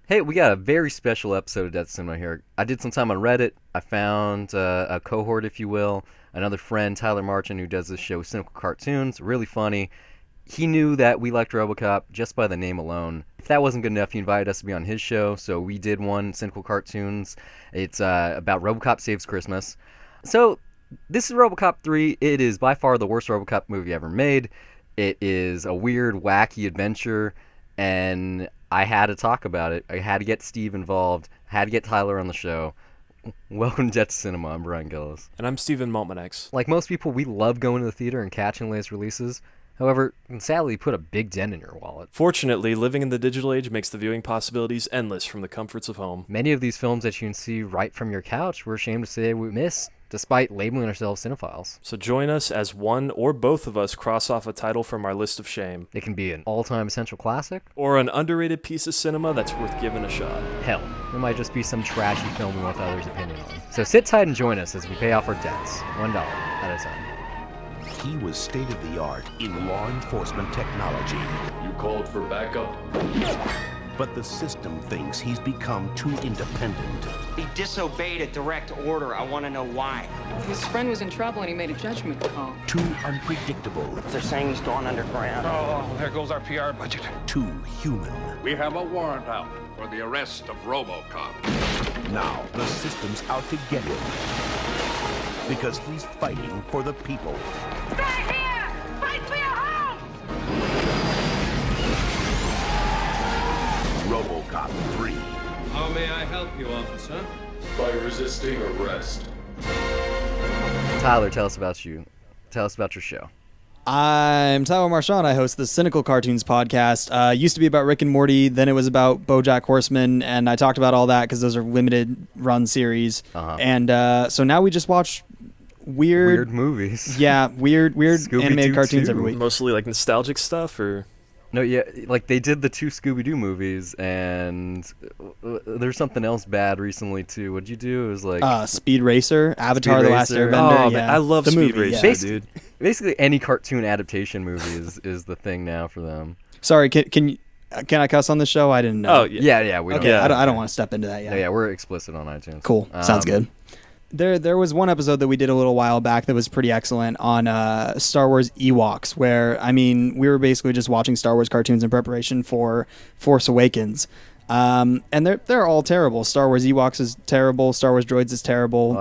Hey, we got a very special episode of Dead Cinema here. I did some time on Reddit. I found a cohort, if you will, another friend, Tyler Marchand, who does this show, Cynical Cartoons. Really funny. He knew that we liked RoboCop just by the name alone. If that wasn't good enough, he invited us to be on his show, so we did one, Cynical Cartoons. It's about RoboCop Saves Christmas. So, this is RoboCop 3. It is by far the worst RoboCop movie ever made. It is a weird, wacky adventure, and I had to talk about it. I had to get Steve involved. I had to get Tyler on the show. Welcome to Jet Cinema. I'm Brian Gillis. And I'm Steven Maltmanex. Like most people, we love going to the theater and catching the latest releases. However, sadly, put a big dent in your wallet. Fortunately, living in the digital age makes the viewing possibilities endless from the comforts of home. Many of these films that you can see right from your couch, we're ashamed to say we miss, despite labeling ourselves cinephiles. So join us as one or both of us cross off a title from our list of shame. It can be an all-time essential classic, or an underrated piece of cinema that's worth giving a shot. Hell, it might just be some trashy film we want others' opinion on. So sit tight and join us as we pay off our debts, $1 at a time. He was state-of-the-art in law enforcement technology. You called for backup? But the system thinks he's become too independent. He disobeyed a direct order. I want to know why. His friend was in trouble and he made a judgment call. Too unpredictable. They're saying he's gone underground. Oh, there goes our PR budget. Too human. We have a warrant out for the arrest of RoboCop. Now the system's out to get him. Because he's fighting for the people. Stay here! Fight for your home! RoboCop 3. How may I help you, officer? By resisting arrest. Tyler, tell us about you. Tell us about your show. I'm Tyler Marchand. I host the Cynical Cartoons podcast. Used to be about Rick and Morty, then it was about BoJack Horseman, and I talked about all that because those are limited run series. And so now we just watch weird movies. Yeah, weird animated cartoons 2. every week. Mostly like nostalgic stuff, or? No, yeah, like they did the 2 Scooby-Doo movies, and there's something else bad recently too. What'd you do? It was like Speed Racer, Avatar: Speed The Last Racer. Airbender. Oh, yeah. man, I love the Speed movie, Racer, yeah. dude. Basically, any cartoon adaptation movie is the thing now for them. Sorry, can I cuss on the show? I didn't know. Oh, yeah. Yeah, we don't. Okay, Yeah, I don't want to step into that yet. yeah, we're explicit on iTunes. Cool. Sounds good. There was one episode that we did a little while back that was pretty excellent on Star Wars Ewoks, where, I mean, we were basically just watching Star Wars cartoons in preparation for Force Awakens. And they're all terrible. Star Wars Ewoks is terrible. Star Wars Droids is terrible.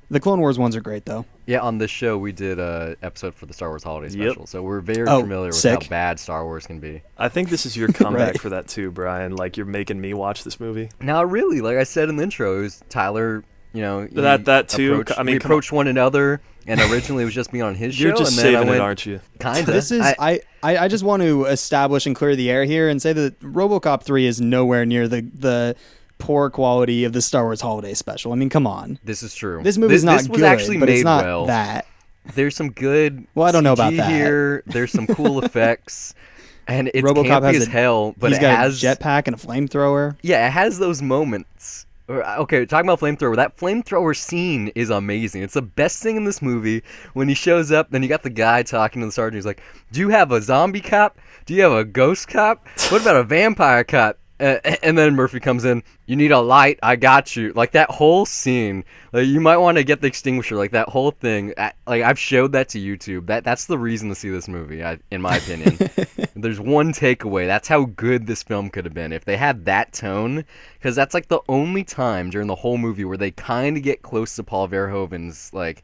The Clone Wars ones are great, though. Yeah, on this show, we did an episode for the Star Wars Holiday Special, so we're very familiar with sick. how bad Star Wars can be. I think this is your comeback Right. for that too, Brian. Like, you're making me watch this movie. Now, really, like I said in the intro, it was Tyler, you know... That too. I mean, we approached one another, and originally it was just me on his show, You're just and then saving I went, it, aren't you? Kinda. This is I just want to establish and clear the air here and say that RoboCop 3 is nowhere near the poor quality of the Star Wars Holiday Special. I mean, come on. This is true. This movie's not this was good, actually but made it's not well. that. There's some good Well, I don't know CG about that. here. There's some cool effects. And it's RoboCop campy has as hell, but he's it got has... a jetpack and a flamethrower. Yeah, it has those moments. Okay, talking about flamethrower. That flamethrower scene is amazing. It's the best thing in this movie. When he shows up, then you got the guy talking to the sergeant. He's like, do you have a zombie cop? Do you have a ghost cop? What about a vampire cop? And then Murphy comes in. You need a light? I got you. Like, that whole scene. Like, you might want to get the extinguisher. Like, that whole thing. Like, I've showed that to YouTube. That's the reason to see this movie, in my opinion. There's one takeaway. That's how good this film could have been if they had that tone. Because that's, like, the only time during the whole movie where they kind of get close to Paul Verhoeven's, like,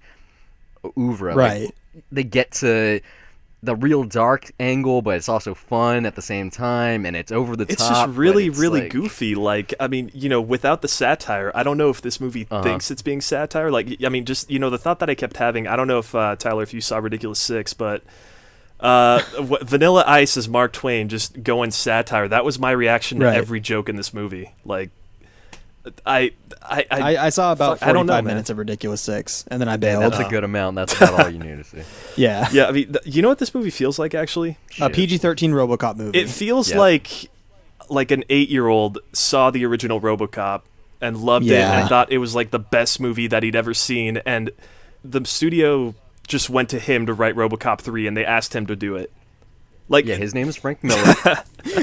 oeuvre. Right. Like, they get to... the real dark angle, but it's also fun at the same time, and it's over the top. It's just really, really like... goofy. Like, I mean, you know, without the satire, I don't know if this movie thinks it's being satire. Like, I mean, just, you know, the thought that I kept having, I don't know if, Tyler, if you saw Ridiculous Six, but Vanilla Ice as Mark Twain just going satire. That was my reaction to every joke in this movie. Like, I saw about 45 I don't know, minutes of Ridiculous Six, and then I bailed. That's a good amount. That's about all you need to see. Yeah. Yeah, I mean, you know what this movie feels like, actually? A PG-13 RoboCop movie. It feels like an 8-year-old saw the original RoboCop and loved it and thought it was like the best movie that he'd ever seen, and the studio just went to him to write RoboCop 3, and they asked him to do it. Like, Yeah, his name is Frank Miller.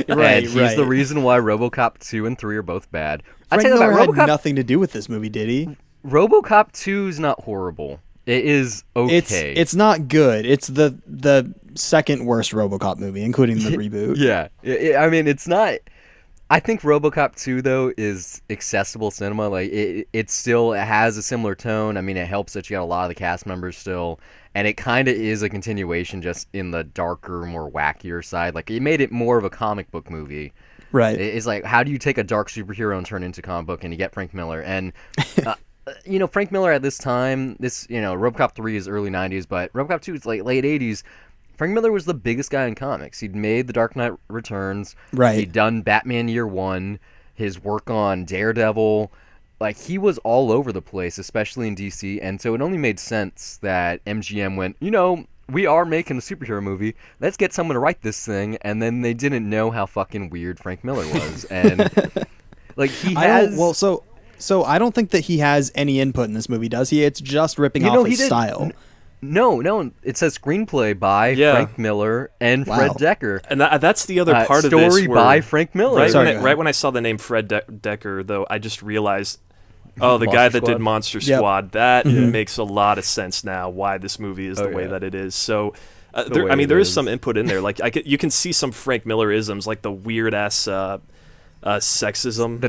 And he's the reason why RoboCop 2 and 3 are both bad. Frank tell you Miller about had RoboCop. nothing to do with this movie, did he? RoboCop 2 is not horrible. It is okay. It's not good. It's the second worst RoboCop movie, including the reboot. Yeah. I mean, it's not. I think RoboCop 2 though is accessible cinema. Like it still has a similar tone. I mean, it helps that you got a lot of the cast members still, and it kind of is a continuation, just in the darker, more wackier side. Like it made it more of a comic book movie. Right. It's like, how do you take a dark superhero and turn it into a comic book, and you get Frank Miller and. Frank Miller at this time, RoboCop 3 is early 90s, but RoboCop 2 is like late 80s. Frank Miller was the biggest guy in comics. He'd made The Dark Knight Returns. Right. He'd done Batman Year One. His work on Daredevil. Like, he was all over the place, especially in DC. And so it only made sense that MGM went, we are making a superhero movie. Let's get someone to write this thing. And then they didn't know how fucking weird Frank Miller was. And, like, he has... So I don't think that he has any input in this movie, does he? It's just ripping off his style. No. It says screenplay by Frank Miller and Fred Decker. And that's the other part of this. Story by Frank Miller. Right when I saw the name Fred Decker, though, I just realized, the guy that did Monster Squad. That makes a lot of sense now, why this movie is the way that it is. So, there is some input in there. Like, you can see some Frank Miller-isms, like the weird-ass... sexism,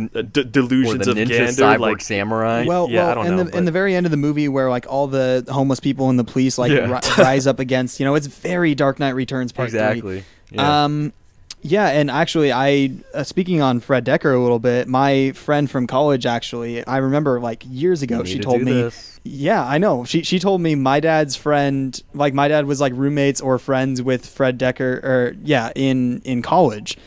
delusions or of ninja Gander, cyborg like samurai. I don't know. In the very end of the movie, where like all the homeless people and the police rise up against, it's very Dark Knight Returns Part 3. Exactly. Yeah. And actually, I speaking on Fred Decker a little bit, my friend from college, actually, I remember like years ago, she told me. This. Yeah, I know. She told me my dad's friend, like my dad was like roommates or friends with Fred Decker, in college.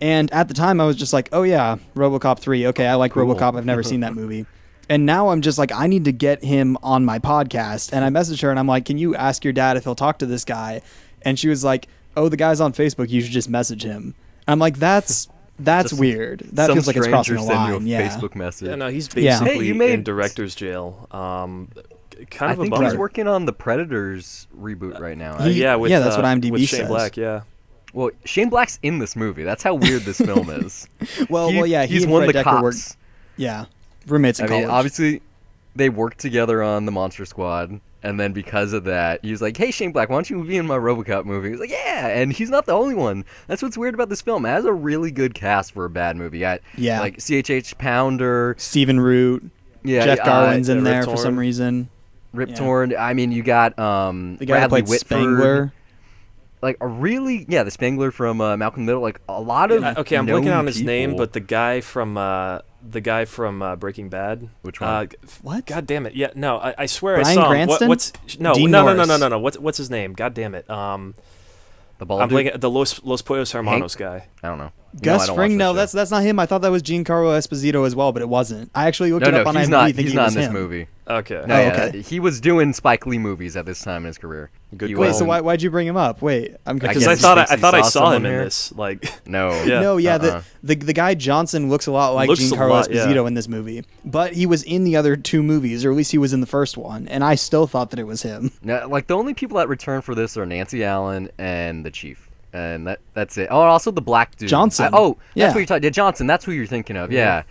And at the time, I was just like, oh, yeah, RoboCop 3. Okay, I like RoboCop. I've never seen that movie. And now I'm just like, I need to get him on my podcast. And I messaged her, and I'm like, can you ask your dad if he'll talk to this guy? And she was like, oh, the guy's on Facebook. You should just message him. I'm like, that's weird. That feels like it's crossing the line. Facebook message. Yeah, no, he's basically in director's jail. I think he's working on the Predators reboot right now. That's what IMDb with says. Shane Black, yeah. Well, Shane Black's in this movie. That's how weird this film is. He's one of the Decker cops. Roommates in college. Obviously, they worked together on the Monster Squad, and then because of that, he was like, "Hey, Shane Black, why don't you be in my RoboCop movie?" He's like, "Yeah," and he's not the only one. That's what's weird about this film. It has a really good cast for a bad movie. Like CHH Pounder, Stephen Root, Jeff Garlin's in there for some reason. Rip Torn. I mean, you got the guy Bradley who played Whitford. Spangler. Like the Spangler from Malcolm Middle, like a lot of okay, I'm blanking on his people. name, but the guy from Breaking Bad. Which one? What? God damn it! Yeah, no, I swear Bryan I saw Cranston? him. No, Dean no. Norris. What's his name? God damn it! The bald I'm dude? blanking. The Los Pollos Hermanos guy. I don't know. Gus I don't Fring? watch No, this show. that's not him. I thought that was Giancarlo Esposito as well, but it wasn't. I actually looked it up on he's IMDb not. thinking He's it not was in this him. movie. Okay. No, okay. He was doing Spike Lee movies at this time in his career. Wait, so why'd you bring him up? Wait, I'm because confused. I thought I saw him in here. this. Like, No. Yeah. No, the guy Johnson looks a lot like Giancarlo Esposito in this movie, but he was in the other two movies, or at least he was in the first one, and I still thought that it was him. Now, like the only people that return for this are Nancy Allen and the Chief, and that's it. Oh, and also the black dude Johnson. That's what you're talking. Yeah, Johnson. That's who you're thinking of. Yeah,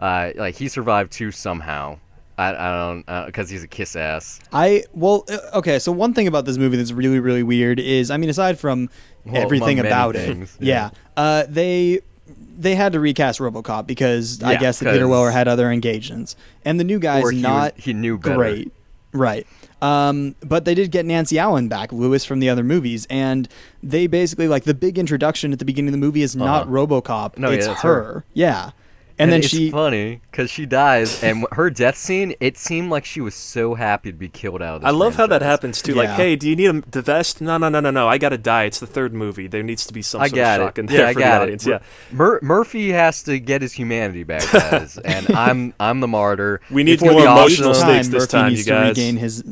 like he survived too somehow. I don't because he's a kiss ass. Okay. So one thing about this movie that's really really weird is, I mean, aside from everything about it, they had to recast RoboCop because I guess that Peter Weller had other engagements, and the new guy's he knew better. Great, right? But they did get Nancy Allen back, Lewis from the other movies, and they basically, like, the big introduction at the beginning of the movie is not RoboCop, it's her. Yeah. And then it's funny because she dies, and her death scene, it seemed like she was so happy to be killed out of this I love how that franchise. happens too. Like, hey, do you need a divest? No. I gotta die. It's the third movie. There needs to be some sort of shock in there for the audience. Yeah, Murphy has to get his humanity back, guys, and I'm the martyr. We need more emotional stakes this time, you guys.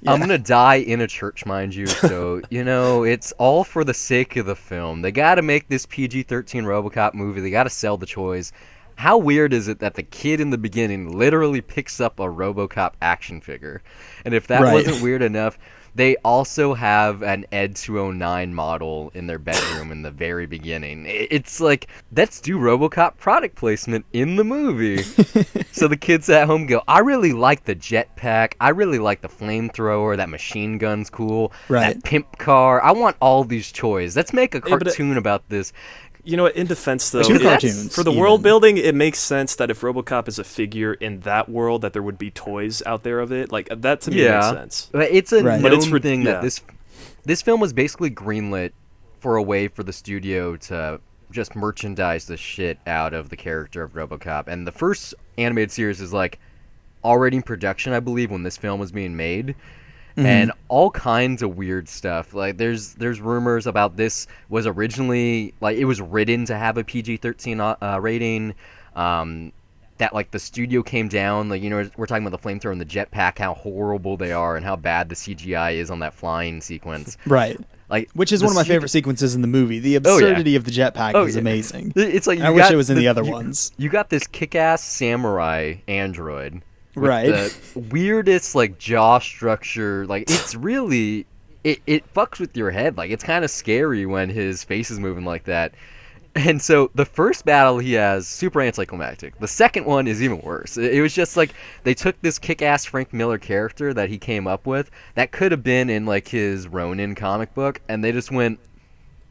I'm gonna die in a church, mind you. So it's all for the sake of the film. They got to make this PG-13 RoboCop movie. They got to sell the toys. How weird is it that the kid in the beginning literally picks up a RoboCop action figure? And if that wasn't weird enough, They also have an Ed 209 model in their bedroom in the very beginning. It's like, let's do RoboCop product placement in the movie. So the kids at home go, I really like the jetpack. I really like the flamethrower. That machine gun's cool. Right. That pimp car. I want all these toys. Let's make a cartoon about this. You know what? In defense, though, cartoons, for the world building, it makes sense that if RoboCop is a figure in that world, that there would be toys out there of it. Like that to me makes sense. But it's a known thing yeah. that this film was basically greenlit for a way for the studio to just merchandise the shit out of the character of RoboCop. And the first animated series is like already in production, I believe, when this film was being made. And all kinds of weird stuff. Like there's rumors about this was originally like it was written to have a PG-13 rating. That like the studio came down. Like, you know, we're talking about the flamethrower and the jetpack, how horrible they are and how bad the CGI is on that flying sequence. Right. Like, which is one of my favorite sequences in the movie. The absurdity of the jetpack is amazing. It's like I wish it was in the other ones. You got this kick-ass samurai android. Right. The weirdest like jaw structure. Like it's really it fucks with your head. Like it's kind of scary when his face is moving like that. And so the first battle he has super anticlimactic. The second one is even worse. It was just like they took this kick-ass Frank Miller character that he came up with that could have been in like his Ronin comic book, and they just went,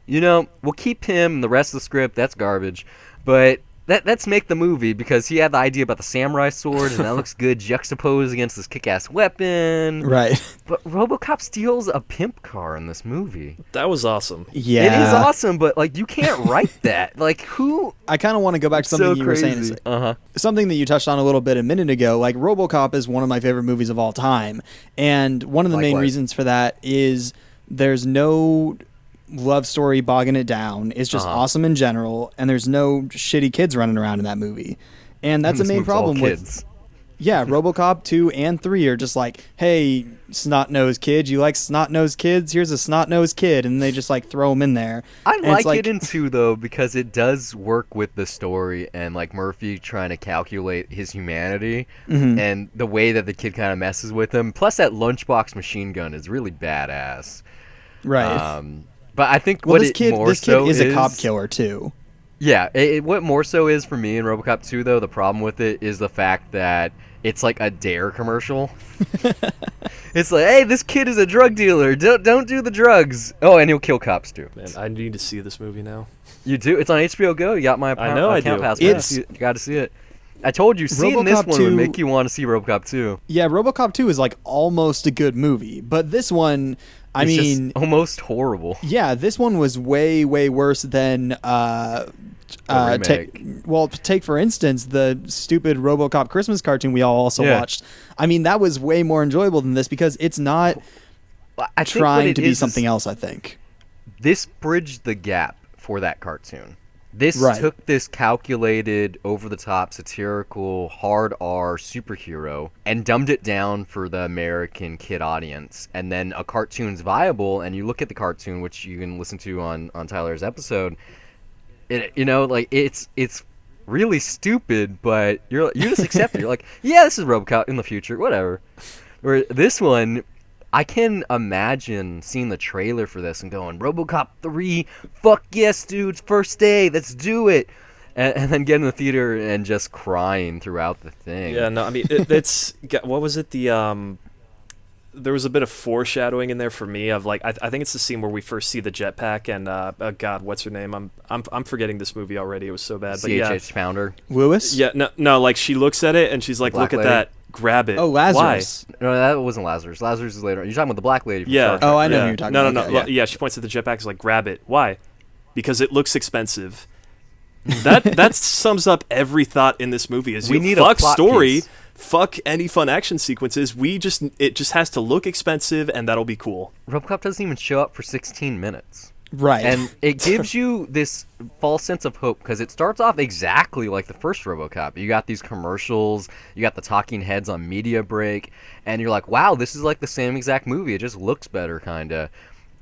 you know, we'll keep him. The rest of the script, that's garbage, but let's make the movie because he had the idea about the samurai sword and that looks good juxtaposed against this kick-ass weapon. Right. But RoboCop steals a pimp car in this movie. That was awesome. Yeah. It is awesome, but like you can't write that. Like who? I kind of want to go back to something you were saying. Something that you touched on a little bit a minute ago. Like RoboCop is one of my favorite movies of all time. And one of the main reasons for that is there's no love story bogging it down. It's just awesome in general, and there's no shitty kids running around in that movie. And that's the main problem with RoboCop 2 and 3 are just like, hey, snot-nosed kid, you like snot-nosed kids? Here's a snot-nosed kid, and they just like throw them in there. I like it in 2 though because it does work with the story and like Murphy trying to calculate his humanity and the way that the kid kind of messes with him. Plus that lunchbox machine gun is really badass. Right. But I think this kid is a cop killer too. Yeah, what more so is for me in RoboCop 2 though, the problem with it is the fact that it's like a Dare commercial. It's like, hey, this kid is a drug dealer. Don't do the drugs. Oh, and he'll kill cops too. Man, I need to see this movie now. You do? It's on HBO Go. You got my I know account I do. pass. You got to see it. I told you, seeing this one would make you want to see RoboCop 2. Yeah, RoboCop 2 is like almost a good movie, but this one, I mean, just almost horrible. Yeah, this one was way worse than take for instance the stupid RoboCop Christmas cartoon we all also watched. I mean, that was way more enjoyable than this because it's not trying to be something else, I think. This bridged the gap for that cartoon. This took this calculated, over-the-top, satirical, hard R superhero and dumbed it down for the American kid audience. And then a cartoon's viable, and you look at the cartoon, which you can listen to on Tyler's episode. It's really stupid, but you just accept it. You're like, yeah, this is RoboCop in the future, whatever. Where this one, I can imagine seeing the trailer for this and going, RoboCop 3, fuck yes, dudes, first day, let's do it. And then get in the theater and just crying throughout the thing. Yeah, no, I mean, it's, what was it, there was a bit of foreshadowing in there for me of like, I think it's the scene where we first see the jetpack and, God, what's her name? I'm forgetting this movie already, it was so bad. But C.H.H. Pounder. Lewis? Yeah, no, like she looks at it and she's like, look at that. Grab it. Oh, Lazarus. Why? No, that wasn't Lazarus. Lazarus is later. You're talking about the black lady. From yeah. Star Trek. Oh, I know who you're talking about. No. Yeah, she points at the jetpack. Is like, grab it. Why? Because it looks expensive. That sums up every thought in this movie. Is we need fuck a plot story, piece. fuck any fun action sequences. It just has to look expensive, and that'll be cool. RoboCop doesn't even show up for 16 minutes. Right. And it gives you this false sense of hope because it starts off exactly like the first RoboCop. You got these commercials, you got the talking heads on media break, and you're like, wow, this is like the same exact movie. It just looks better, kind of.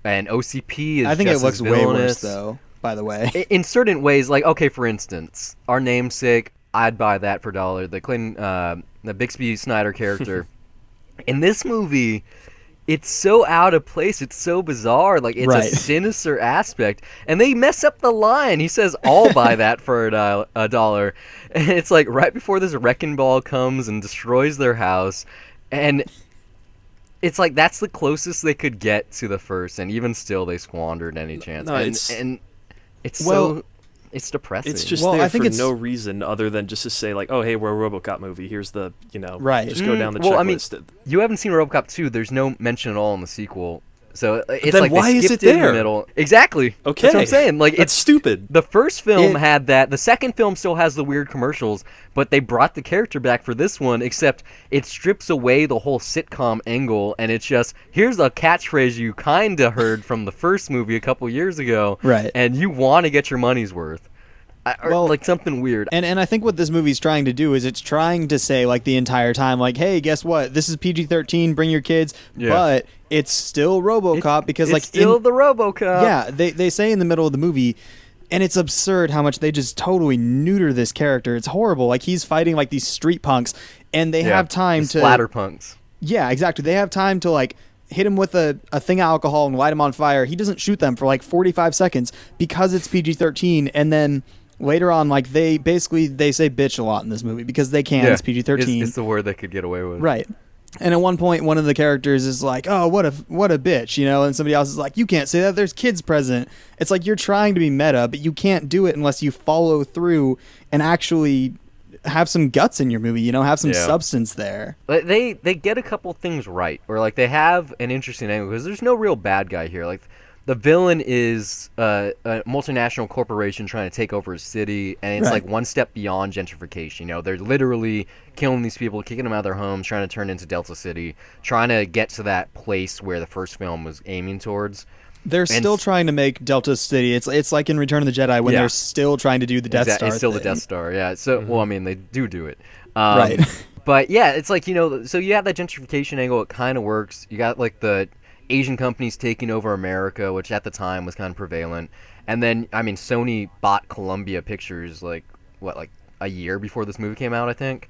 And OCP is I think just it looks as way villainous. worse, though, by the way. In certain ways, like, okay, for instance, our namesake, I'd buy that for $1. The Bixby Snyder character. In this movie, it's so out of place. It's so bizarre. Like, it's Right. a sinister aspect. And they mess up the line. He says, I'll buy that for a dollar. And it's like right before this wrecking ball comes and destroys their house. And it's like that's the closest they could get to the first. And even still, they squandered any chance. No, it's depressing. It's just Well, there I think for it's- no reason other than just to say, like, oh, hey, we're a RoboCop movie. Here's the, Right. just go down the Well, I checklist. mean, you haven't seen RoboCop 2. There's no mention at all in the sequel. So it's then like why they is skipped it in the there? middle. Exactly. Okay. That's what I'm saying. Like, That's stupid. The first film It- had that. The second film still has the weird commercials, but they brought the character back for this one, except it strips away the whole sitcom angle, and it's just, here's a catchphrase you kind of heard from the first movie a couple years ago, Right. and you want to get your money's worth. Or Well, like something weird. And I think what this movie's trying to do is it's trying to say, like, the entire time, like, hey, guess what? This is PG-13, bring your kids, Yeah. but it's still RoboCop because, it's like, still the RoboCop. yeah, they say in the middle of the movie, and it's absurd how much they just totally neuter this character. It's horrible. Like, he's fighting, like, these street punks, and they have time to... splatter punks. Yeah, exactly. They have time to, like, hit him with a thing of alcohol and light him on fire. He doesn't shoot them for, like, 45 seconds because it's PG-13, and then... Later on, like, they say bitch a lot in this movie because they can. It's PG-13. It's the word they could get away with. Right. And at one point, one of the characters is like, oh, what a bitch, and somebody else is like, you can't say that, there's kids present. It's like you're trying to be meta, but you can't do it unless you follow through and actually have some guts in your movie, have some substance there. Like, they get a couple things right, or like they have an interesting angle, because there's no real bad guy here. Like, the villain is a multinational corporation trying to take over a city, and it's Right. like one step beyond gentrification. They're literally killing these people, kicking them out of their homes, trying to turn into Delta City, trying to get to that place where the first film was aiming towards. They're still trying to make Delta City. It's like in Return of the Jedi when Yeah. they're still trying to do the Death Star It's still thing. the Death Star, yeah. So, well, I mean, they do it. Right. But yeah, it's like, so you have that gentrification angle. It kind of works. You got like the Asian companies taking over America, which at the time was kind of prevalent. And then, I mean, Sony bought Columbia Pictures like a year before this movie came out, I think.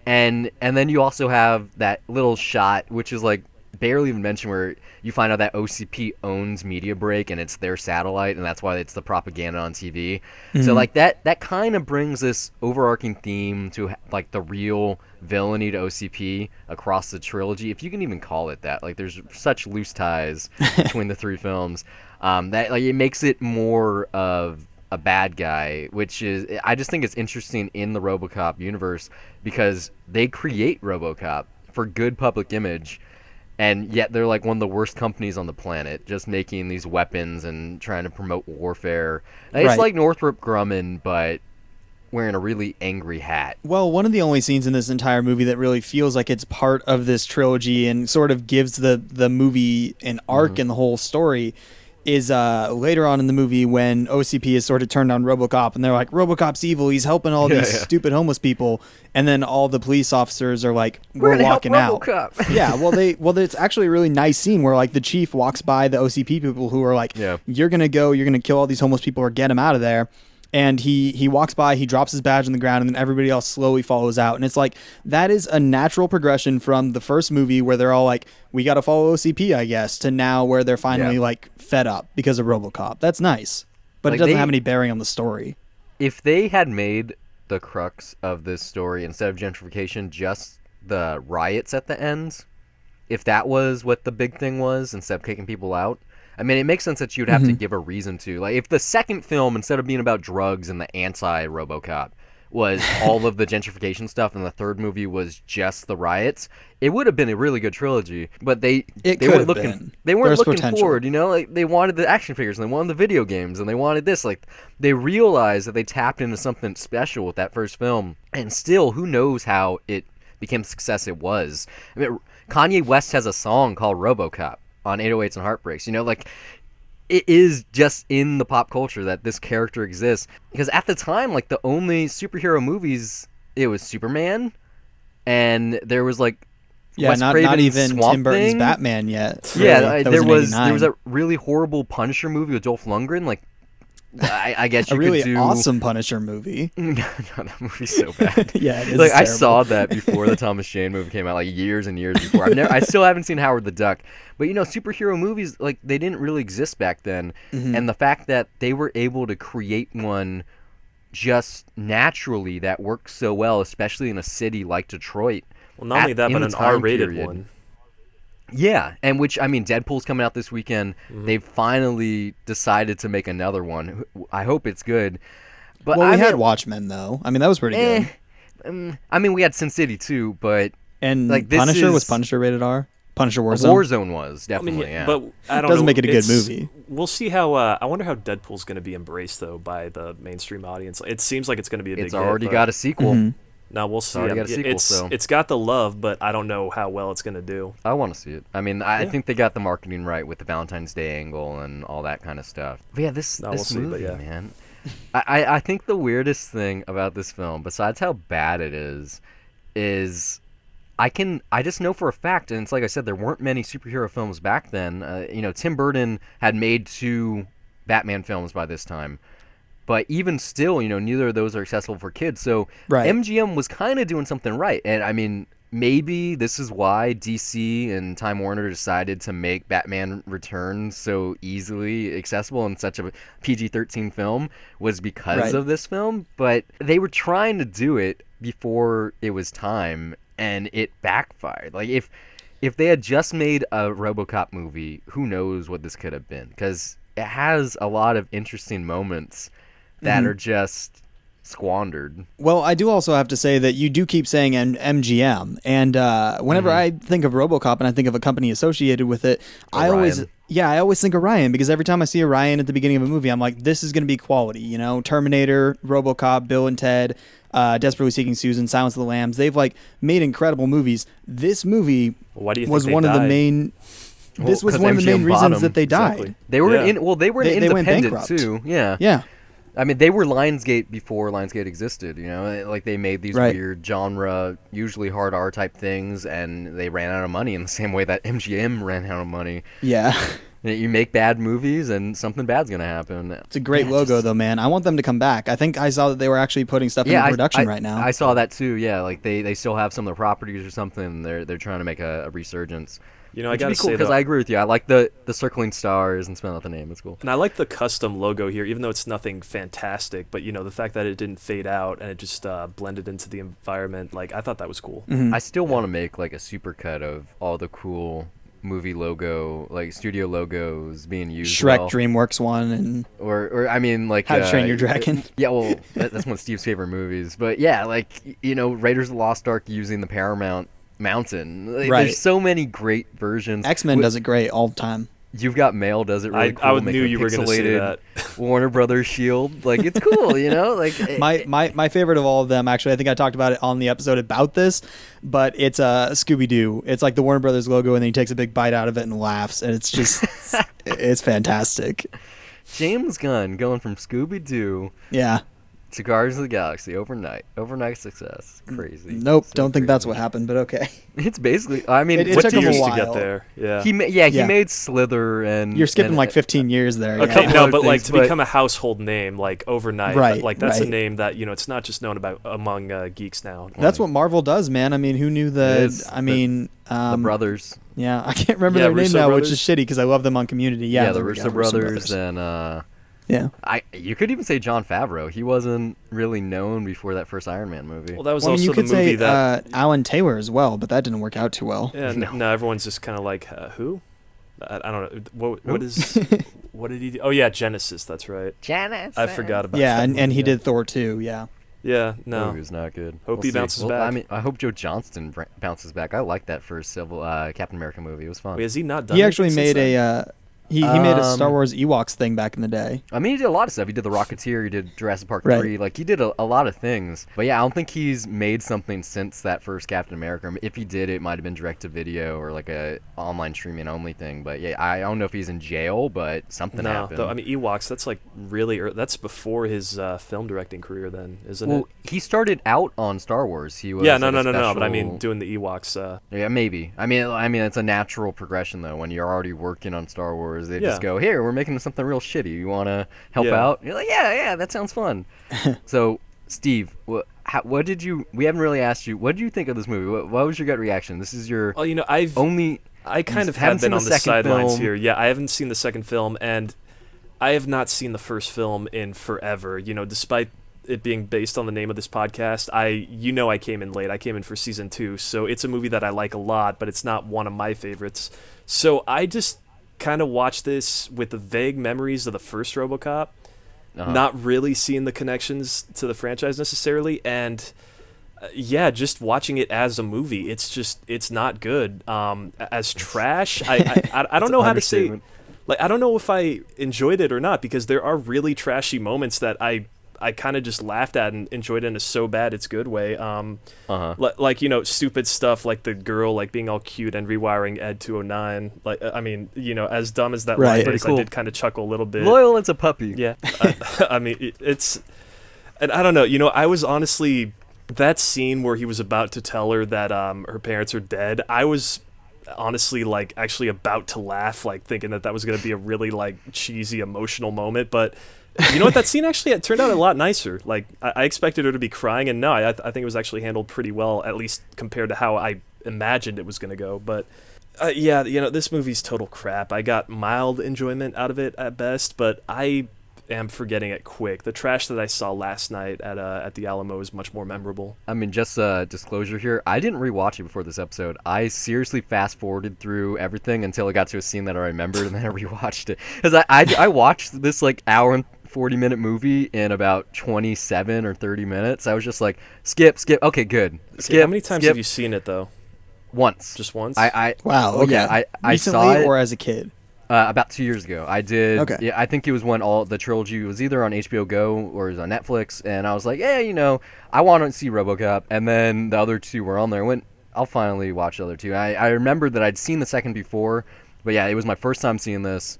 And then you also have that little shot, which is like barely even mentioned, where you find out that OCP owns Media Break and it's their satellite, and that's why it's the propaganda on TV. So like that kind of brings this overarching theme to like the real villainy to OCP across the trilogy, if you can even call it that. Like, there's such loose ties between the three films that like it makes it more of a bad guy, which is, I just think it's interesting in the RoboCop universe because they create RoboCop for good public image. And yet they're like one of the worst companies on the planet, just making these weapons and trying to promote warfare. And it's Right. like Northrop Grumman, but wearing a really angry hat. Well, one of the only scenes in this entire movie that really feels like it's part of this trilogy and sort of gives the movie an arc in the whole story is later on in the movie when OCP is sort of turned on RoboCop and they're like, RoboCop's evil, he's helping all these stupid homeless people, and then all the police officers are like, we're walking out. RoboCop. Well, it's actually a really nice scene where like the chief walks by the OCP people who are like, you're gonna kill all these homeless people or get them out of there. And he walks by, he drops his badge on the ground, and then everybody else slowly follows out. And it's like, that is a natural progression from the first movie where they're all like, we got to follow OCP, I guess, to now where they're finally like fed up because of RoboCop. That's nice. But Like, it doesn't have any bearing on the story. If they had made the crux of this story, instead of gentrification, just the riots at the end, if that was what the big thing was, instead of kicking people out, I mean, it makes sense that you'd have to give a reason to. Like, if the second film, instead of being about drugs and the anti-RoboCop, was all of the gentrification stuff, and the third movie was just the riots, it would have been a really good trilogy. But they weren't looking forward. Like, they wanted the action figures, and they wanted the video games, and they wanted this. Like, they realized that they tapped into something special with that first film, and still, who knows how it became the success it was. I mean, Kanye West has a song called RoboCop on 808s and Heartbreaks. Like, it is just in the pop culture that this character exists. Because at the time, like, the only superhero movies, it was Superman, and there was like Wes not Craven's even Swamp Tim Burton's Thing. Batman yet. Yeah, Really. That there in was 89. a really horrible Punisher movie with Dolph Lundgren. Like, I guess you A really could do awesome Punisher movie. No, that movie's so bad. Yeah, it is like I terrible. saw that before the Thomas Jane movie came out, like years and years before. I still haven't seen Howard the Duck, but superhero movies, like, they didn't really exist back then, and the fact that they were able to create one just naturally that works so well, especially in a city like Detroit. Well, not only that, but an R-rated one. Yeah, and which, Deadpool's coming out this weekend. They've finally decided to make another one. I hope it's good. But Well, we had Watchmen, though. That was pretty good. We had Sin City, too, but... And like, this Punisher, is... was Punisher rated R? Punisher Warzone? Warzone was, definitely, yeah. But I don't Doesn't know. make it a good movie. We'll see how... I wonder how Deadpool's going to be embraced, though, by the mainstream audience. It seems like it's going to be a big hit. It's already got a sequel. No, we'll see. Got a sequel, it's got the love, but I don't know how well it's going to do. I want to see it. I think they got the marketing right with the Valentine's Day angle and all that kind of stuff. But yeah, this movie, man. I think the weirdest thing about this film, besides how bad it is I just know for a fact, and it's like I said, there weren't many superhero films back then. Tim Burton had made 2 Batman films by this time. But even still, neither of those are accessible for kids. So MGM was kind of doing something right. And maybe this is why DC and Time Warner decided to make Batman Returns so easily accessible in such a PG-13 film, was because of this film. But they were trying to do it before it was time, and it backfired. Like, if they had just made a RoboCop movie, who knows what this could have been? Because it has a lot of interesting moments that are just squandered. Well, I do also have to say that you do keep saying MGM, and whenever I think of RoboCop and I think of a company associated with it, I always think of Ryan, because every time I see a Ryan at the beginning of a movie, I'm like, this is going to be quality. Terminator, RoboCop, Bill and Ted, Desperately Seeking Susan, Silence of the Lambs. They've made incredible movies. This movie was one of the main. This was one of the main reasons that they died. Exactly. They were they were they went independent bankrupt. too. Yeah. Yeah. They were Lionsgate before Lionsgate existed, Like, they made these weird genre, usually hard R type things, and they ran out of money in the same way that MGM ran out of money. Yeah. You make bad movies, and something bad's going to happen. It's a great logo, though, man. I want them to come back. I think I saw that they were actually putting stuff into production right now. I saw that, too, yeah. Like, they still have some of their properties or something. They're trying to make a resurgence. I gotta say, because I agree with you. I like the circling stars and spelling out the name. It's cool. And I like the custom logo here, even though it's nothing fantastic. But the fact that it didn't fade out and it just blended into the environment, I thought that was cool. I still want to make a supercut of all the cool movie logo, studio logos being used. Shrek, DreamWorks one, and How to Train Your Dragon. Yeah, well, that's one of Steve's favorite movies. But yeah, Raiders of the Lost Ark using the Paramount Mountain. There's so many great versions. X-Men does it great all the time. You've Got Mail does it really cool. I knew you were going to say that. Warner Brothers shield. It's cool, My favorite of all of them, actually, I think I talked about it on the episode about this, but it's Scooby-Doo. It's like the Warner Brothers logo, and then he takes a big bite out of it and laughs, and it's just, it's fantastic. James Gunn going from Scooby-Doo. Yeah. To Guardians of the Galaxy overnight success. Crazy. Nope, don't think that's what happened, but okay. It's basically, it took him a while to get there. Yeah. He made Slither, and you're skipping 15 years there. Okay, yeah. no, but to become a household name overnight, right? That's a name that it's not just known about among geeks now. That's what Marvel does, man. Who knew the brothers. Yeah, I can't remember their name now, which is shitty because I love them on Community. Yeah, the Russo brothers, and. Yeah, you could even say Jon Favreau. He wasn't really known before that first Iron Man movie. Well, that was also the movie that Alan Taylor as well, but that didn't work out too well. Yeah, no, everyone's just kind of who? I don't know. What did he do? Oh yeah, Genesis. That's right. Genesis. I forgot about. Yeah, that and he did Thor 2. Yeah. Yeah, no. He was not good. Hope he bounces back. I hope Joe Johnston bounces back. I like that first Captain America movie. It was fun. Wait, has he not done? He actually made a. He made a Star Wars Ewoks thing back in the day. He did a lot of stuff. He did The Rocketeer. He did Jurassic Park 3. He did a lot of things. But yeah, I don't think he's made something since that first Captain America. If he did, it might have been direct-to-video or a online streaming-only thing. But yeah, I don't know if he's in jail, but something happened. No, Ewoks, that's really that's before his film directing career then, isn't it? Well, he started out on Star Wars. He was no, but doing the Ewoks. Yeah, maybe. It's a natural progression, though, when you're already working on Star Wars. Wars. They Yeah. just go, here, we're making something real shitty. You want to help Yeah. out? You're like, yeah, that sounds fun. So, Steve, what did you? We haven't really asked you. What did you think of this movie? What was your gut reaction? This is your Well, I kind of haven't have been seen on the the second sidelines film. here. Yeah, I haven't seen the second film, and I have not seen the first film in forever. Despite it being based on the name of this podcast, I came in late. I came in for season 2, so it's a movie that I like a lot, but it's not one of my favorites. So I just kind of watched this with the vague memories of the first RoboCop, not really seeing the connections to the franchise necessarily, and just watching it as a movie, it's not good. As trash, I don't know how to say. Like, I don't know if I enjoyed it or not, because there are really trashy moments that I kind of just laughed at and enjoyed in a so bad it's good way. Like, stupid stuff like the girl like being all cute and rewiring Ed 209. Like, I mean, as dumb as that line is, I did kind of chuckle a little bit. Loyal as a puppy. Yeah, I mean, it's, and I don't know. I was honestly, that scene where he was about to tell her that her parents are dead, I was honestly like actually about to laugh, like thinking that was going to be a really like cheesy emotional moment, but you know what, that scene actually it turned out a lot nicer. Like, I expected her to be crying, and no, I think it was actually handled pretty well, at least compared to how I imagined it was going to go. But this movie's total crap. I got mild enjoyment out of it at best, but I am forgetting it quick. The trash that I saw last night at the Alamo is much more memorable. I mean, just disclosure here, I didn't rewatch it before this episode. I seriously fast forwarded through everything until I got to a scene that I remembered, and then I rewatched it, because I watched this like hour and 40-minute movie in about 27 or 30 minutes. I was just like, skip, okay, good, skip. How many times have you seen it though? Once. Just once? Wow. Okay. Yeah, I Recently saw it, or as a kid? About 2 years ago. I did. Okay. Yeah, I think it was when all the trilogy was either on HBO Go or it was on Netflix, and I was like, yeah, I want to see RoboCop, and then the other two were on there. I went, I'll finally watch the other two. I remembered that I'd seen the second before, but yeah, it was my first time seeing this.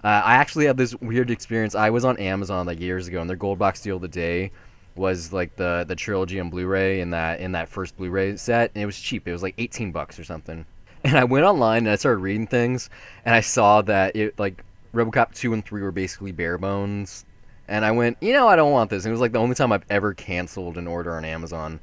I actually had this weird experience. I was on Amazon like years ago, and their gold box deal of the day was like the trilogy on Blu-ray in that first Blu-ray set, and it was cheap. It was like $18 or something. And I went online and I started reading things, and I saw that it like RoboCop 2 and 3 were basically bare bones, and I went, I don't want this. And it was like the only time I've ever canceled an order on Amazon.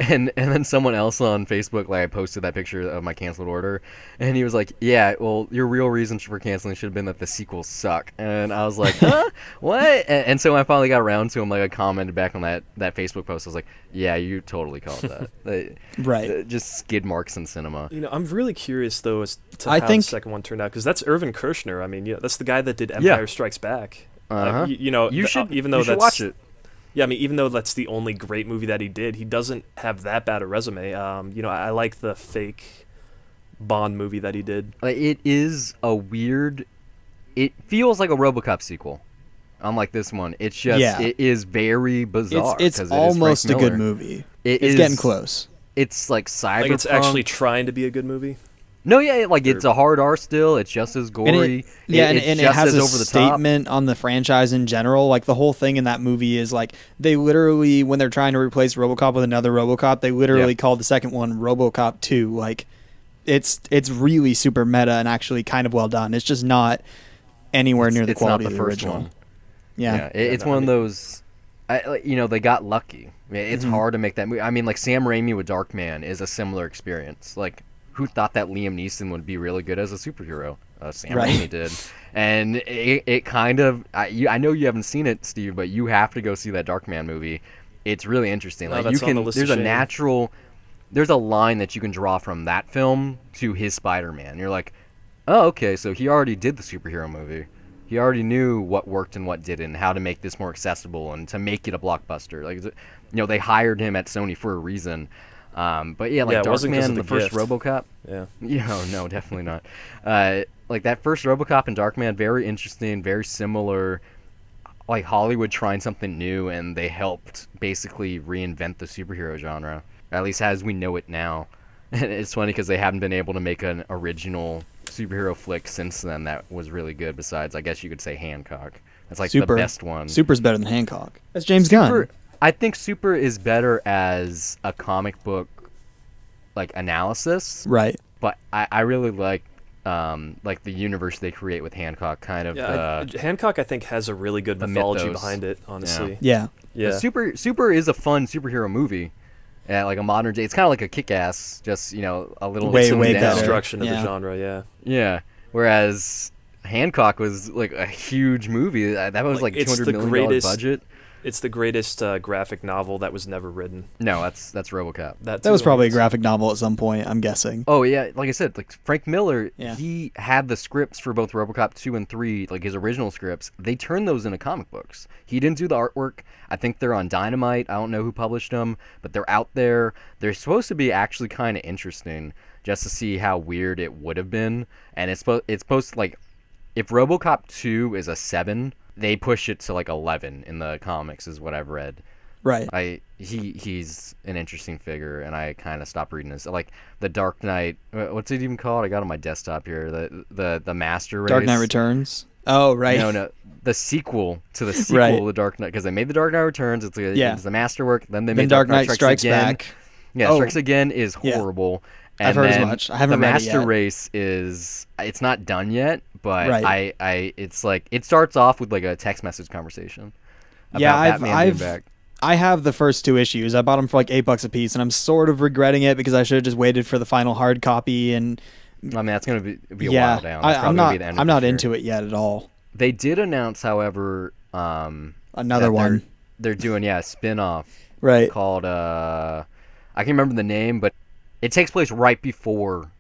And then someone else on Facebook, like, I posted that picture of my canceled order, and he was like, yeah, well, your real reason for canceling should have been that the sequels suck. And I was like, huh? What? And so I finally got around to him, like, I commented back on that Facebook post. I was like, yeah, you totally called that. Right. Just skid marks in cinema. I'm really curious, though, as to how the second one turned out, because that's Irvin Kershner. I mean, that's the guy that did Empire Strikes Back. You should watch it. Yeah, I mean, even though that's the only great movie that he did, he doesn't have that bad a resume. I like the fake Bond movie that he did. It is a weird... It feels like a RoboCop sequel. Unlike this one. It's just... Yeah. It is very bizarre. It's almost a good movie. It's getting close. It's like cyberpunk. Like, it's actually trying to be a good movie? No, yeah, like it's a hard R still. It's just as gory. And it has a statement on the franchise in general. Like, the whole thing in that movie is like they literally, when they're trying to replace RoboCop with another RoboCop, they literally called the second one RoboCop 2. Like, it's really super meta and actually kind of well done. It's just not anywhere near the quality of the original. One. Yeah, it's one of those. They got lucky. It's hard to make that movie. I mean, like Sam Raimi with Darkman is a similar experience. Like, who thought that Liam Neeson would be really good as a superhero? Sam Raimi did. And it kind of... I know you haven't seen it, Steve, but you have to go see that Darkman movie. It's really interesting. Like, there's a line that you can draw from that film to his Spider-Man. You're like, oh, okay, so he already did the superhero movie. He already knew what worked and what didn't, how to make this more accessible and to make it a blockbuster. Like, they hired him at Sony for a reason. But yeah, like Darkman, the first RoboCop. Yeah. No, definitely not. Like that first RoboCop and Darkman, very interesting, very similar. Like Hollywood trying something new, and they helped basically reinvent the superhero genre, at least as we know it now. And it's funny because they haven't been able to make an original superhero flick since then that was really good. Besides, I guess you could say Hancock. That's like the best one. Super's better than Hancock. That's James Gunn. I think Super is better as a comic book, like, analysis. Right. But I really like like the universe they create with Hancock, kind of. Hancock, I think, has a really good mythology mythos. behind it. Honestly, Yeah. yeah. Super is a fun superhero movie. Yeah, like a modern day. It's kind of like a Kick-Ass, just a little Way slimmed down. better. Construction of Yeah. the genre, yeah. Yeah. Whereas Hancock was like a huge movie. That was like It's $200 the million greatest- budget. It's the greatest graphic novel that was never written. No, that's RoboCop. That was probably a graphic novel at some point, I'm guessing. Oh yeah, like I said, like Frank Miller, Yeah. he had the scripts for both RoboCop 2 and 3, like his original scripts. They turned those into comic books. He didn't do the artwork. I think they're on Dynamite. I don't know who published them, but they're out there. They're supposed to be actually kind of interesting, just to see how weird it would have been. And it's supposed to, like, if RoboCop 2 is a 7, they push it to like 11 in the comics, is what I've read. Right. He's an interesting figure, and I kind of stopped reading this. Like the Dark Knight, what's it even called? I got it on my desktop here. The Master Race. Dark Knight Returns. Oh, right. No, the sequel to the sequel, Right. The Dark Knight, because they made the Dark Knight Returns. It's the masterwork. Then they Then made Dark Knight Strikes Again. Back. Yeah, Oh. Strikes Again is Yeah. horrible. And I've heard as then much. I haven't the read it Master yet. Race it's not done yet, but Right. it's like it starts off with like a text message conversation. Yeah, about Batman being back. I have the first 2 issues. I bought them for like $8 a piece, and I'm sort of regretting it because I should have just waited for the final hard copy. And I mean, that's gonna be a yeah, while down. That's I'm probably not. gonna be the end of I'm this not year. into it yet at all. They did announce, however, Another that one. they're doing a spin-off Right. called I can't remember the name, but it takes place right before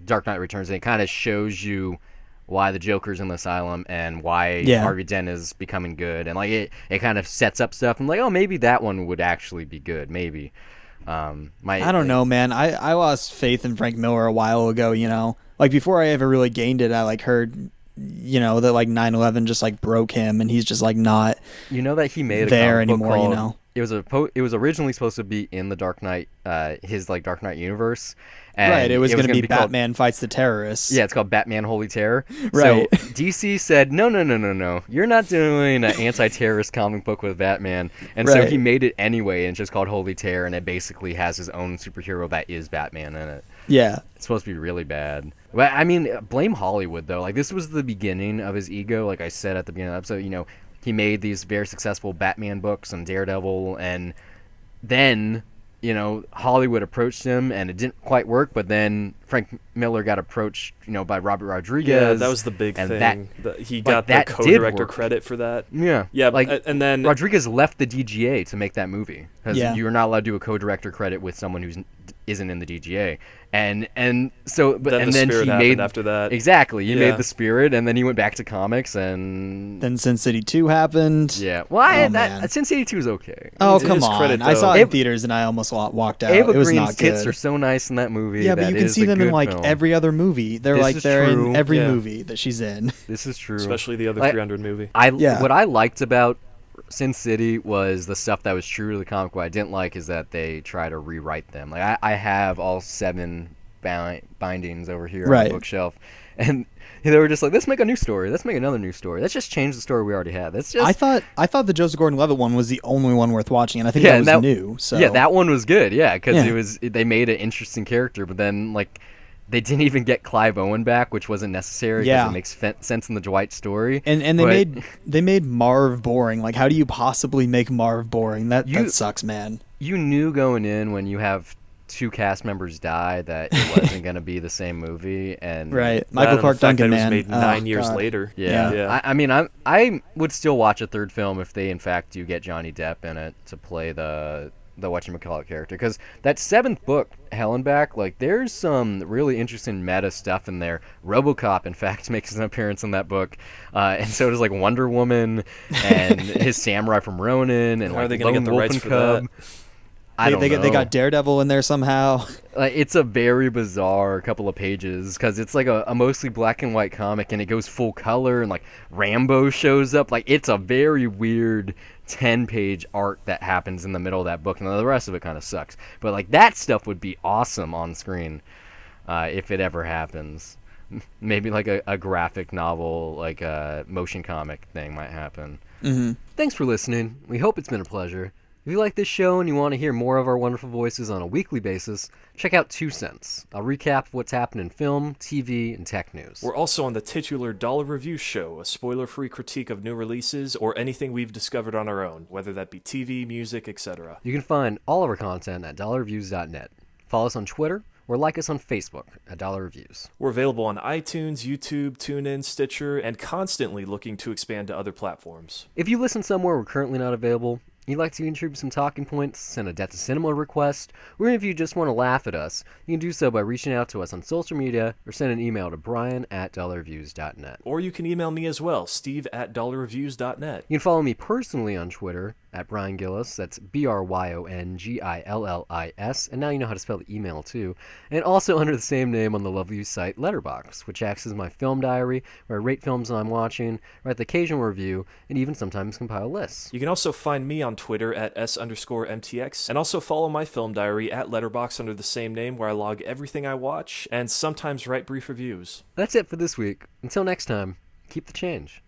Dark Knight Returns, and it kind of shows you why the Joker's in the asylum and why Harvey Dent is becoming good, and like it kind of sets up stuff. I'm like, oh, maybe that one would actually be good, maybe. I don't know, man. I lost faith in Frank Miller a while ago. Like before I ever really gained it, I like heard, that like 9/11 just like broke him, and he's just like not. That he made a there comic book anymore. called- It was originally supposed to be in the Dark Knight, his like Dark Knight universe. And Right. It was going to be called- Batman fights the terrorists. Yeah, it's called Batman Holy Terror. Right. So DC said, no. You're not doing an anti-terrorist comic book with Batman. And so Right. he made it anyway, and it's just called Holy Terror, and it basically has his own superhero that is Batman in it. Yeah. It's supposed to be really bad. Well, I mean, blame Hollywood, though. Like, this was the beginning of his ego, like I said at the beginning of the episode. He made these very successful Batman books and Daredevil, and then Hollywood approached him, and it didn't quite work. But then Frank Miller got approached, by Robert Rodriguez. Yeah, that was the big and thing. He got the that did co-director work. credit for that. Yeah, Yeah, like and then Rodriguez left the DGA to make that movie because Yeah. you're not allowed to do a co-director credit with someone who isn't in the DGA, and so but Then and the then Spirit he happened made after that. exactly he Yeah. made the Spirit, and then he went back to comics, and Then Sin City 2 happened. yeah, well, man. Sin City 2 is okay. Oh, To come his on. credit, I saw though. it in theaters and I almost walked out. Ava It was Green's not tits good. are so nice in that movie. Yeah, but that you can is see a them in good like film. every other movie. They're This like is they're true. in every Yeah. movie that she's in. This is true. especially the other Like, 300 movie. Yeah. What I liked about Sin City was the stuff that was true to the comic. What I didn't like is that they try to rewrite them. Like I have all 7 bindings over here on Right. the bookshelf, and they were just like, let's make a new story. Let's make another new story. Let's just change the story we already had. Let's just. I thought the Joseph Gordon-Levitt one was the only one worth watching, and I think Yeah, that and was new. So Yeah, that one was good. Yeah, because Yeah. they made an interesting character, but then like. They didn't even get Clive Owen back, which wasn't necessary because Yeah. it makes sense in the Dwight story. and they made Marv boring. Like, how do you possibly make Marv boring? That sucks, man. You knew going in when you have 2 cast members die that it wasn't going to be the same movie, and Right, That Michael and Clark the fact Duncan, that man. it was made Oh, 9 years God. later. Yeah, Yeah. I mean, I would still watch a third film if they in fact do get Johnny Depp in it to play the whatchamacallit character, because that 7th book, Hell and Back, like there's some really interesting meta stuff in there. RoboCop, in fact, makes an appearance in that book, and so does like Wonder Woman and his samurai from Ronin, and How are like they gonna Lone get the Wolf rights and for Cub. that? I don't know. They got Daredevil in there somehow. Like, it's a very bizarre couple of pages because it's like a mostly black and white comic, and it goes full color, and like Rambo shows up. Like, it's a very weird 10-page arc that happens in the middle of that book, and the rest of it kind of sucks. But like that stuff would be awesome on screen if it ever happens. Maybe like a graphic novel, like a motion comic thing might happen. Mm-hmm. Thanks for listening. We hope it's been a pleasure. If you like this show and you want to hear more of our wonderful voices on a weekly basis, check out 2 Cents. I'll recap what's happened in film, TV, and tech news. We're also on the titular Dollar Review Show, a spoiler-free critique of new releases or anything we've discovered on our own, whether that be TV, music, etc. You can find all of our content at dollarreviews.net. Follow us on Twitter, or like us on Facebook at Dollar Reviews. We're available on iTunes, YouTube, TuneIn, Stitcher, and constantly looking to expand to other platforms. If you listen somewhere we're currently not available, you'd like to contribute some talking points, send a Death to Cinema request, or even if you just want to laugh at us, you can do so by reaching out to us on social media or send an email to brian@dollarreviews.net. Or you can email me as well, steve@dollarreviews.net. You can follow me personally on Twitter at Brian Gillis, that's BRYONGILLIS, and now you know how to spell the email too, and also under the same name on the lovely site Letterboxd, which acts as my film diary, where I rate films I'm watching, write the occasional review, and even sometimes compile lists. You can also find me on Twitter at S_MTX, and also follow my film diary at Letterboxd under the same name, where I log everything I watch, and sometimes write brief reviews. That's it for this week. Until next time, keep the change.